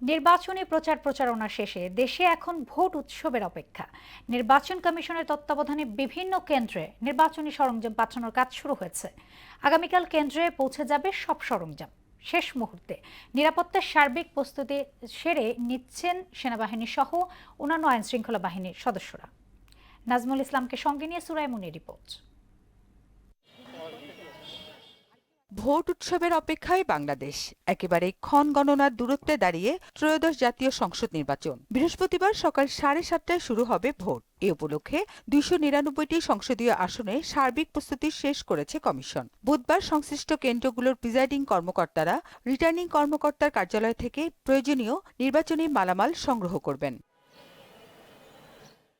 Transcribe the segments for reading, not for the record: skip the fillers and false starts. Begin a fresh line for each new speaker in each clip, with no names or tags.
নির্বাচনী প্রচারণা শেষে দেশে এখন ভোট উৎসবের অপেক্ষা। নির্বাচন কমিশনের তত্ত্বাবধানে বিভিন্ন কেন্দ্রে নির্বাচনী সরঞ্জাম পাঠানোর কাজ শুরু হয়েছে। আগামীকাল কেন্দ্রে পৌঁছে যাবে সব সরঞ্জাম। শেষ মুহূর্তে নিরাপত্তার সার্বিক প্রস্তুতি সেরে নিচ্ছেন সেনাবাহিনী সহ অন্যান্য আইন শৃঙ্খলা বাহিনীর সদস্যরা। নাজমুল ইসলামকে সঙ্গে নিয়ে সুরাইমুনির রিপোর্ট।
ভোট উৎসবের অপেক্ষায় বাংলাদেশ। একেবারে ক্ষণ গণনার দূরত্বে দাঁড়িয়ে ত্রয়োদশ জাতীয় সংসদ নির্বাচন। বৃহস্পতিবার সকাল 7:30টায় শুরু হবে ভোট। এ উপলক্ষে 299টি সংসদীয় আসনে সার্বিক প্রস্তুতি শেষ করেছে কমিশন। বুধবার সংশ্লিষ্ট কেন্দ্রগুলোর প্রিজাইডিং কর্মকর্তারা রিটার্নিং কর্মকর্তার কার্যালয় থেকে প্রয়োজনীয় নির্বাচনী মালামাল সংগ্রহ করবেন।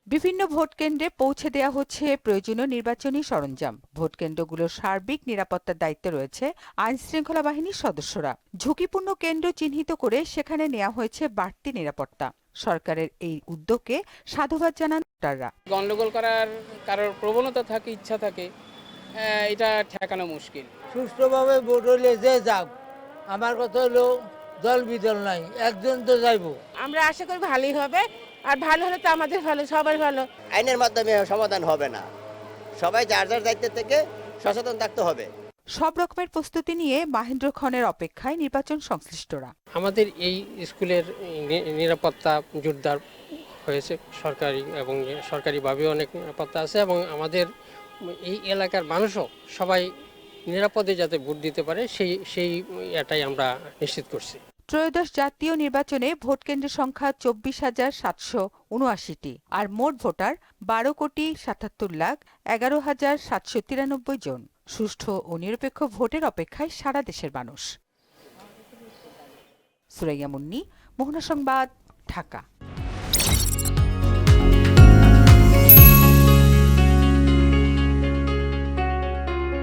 বিভিন্ন ভোট কেন্দ্রে পৌঁছে দেওয়া হচ্ছে প্রয়োজনীয় নির্বাচনী সরঞ্জাম। ভোট কেন্দ্রগুলোর সার্বিক নিরাপত্তার দায়িত্বে রয়েছে আইন শৃঙ্খলা বাহিনীর সদস্যরা। ঝুঁকিপূর্ণ কেন্দ্র চিহ্নিত করে সেখানে নেওয়া হয়েছে বাড়তি নিরাপত্তা। সরকারের এই উদ্যোগকে সাধুবাদ জানান ভোটাররা।
গন্ডগোল করার কারোর প্রবণতা থাকে, ইচ্ছা থাকে, এটা ঠেকানো মুশকিল।
সুষ্ঠুভাবে ভোট হলে যে যাক, আমার কথা হলো দল বিদল নাই, একজন তো যাইবো।
আমরা আশা করি ভালোই হবে, আর ভালো হলে তো আমাদের ভালো, সবার ভালো।
আইনের মাধ্যমে সমাধান হবে না, সবাই যার যার দায়িত্ব থেকে সচেতন থাকতে হবে।
সব রকমের প্রস্তুতি নিয়ে মাহেন্দ্রক্ষণের অপেক্ষায় নির্বাচন সংশ্লিষ্টরা।
আমাদের এই স্কুলের নিরাপত্তা জোরদার হয়েছে, সরকারি এবং সরকারিভাবেও অনেক নিরাপত্তা আছে, এবং আমাদের এই এলাকার মানুষও সবাই নিরাপদে যাতে ভোট দিতে পারে সেই এটাই আমরা নিশ্চিত করছি।
ত্রয়োদশ জাতীয় নির্বাচনে ভোট কেন্দ্রের সংখ্যা 24,779টি, আর মোট ভোটার 12,77,11,793 জন। সুষ্ঠু ও নিরপেক্ষ ভোটের অপেক্ষায় সারা দেশের মানুষ। সুরাইয়া মুন্নি, মোহনা সংবাদ, ঢাকা।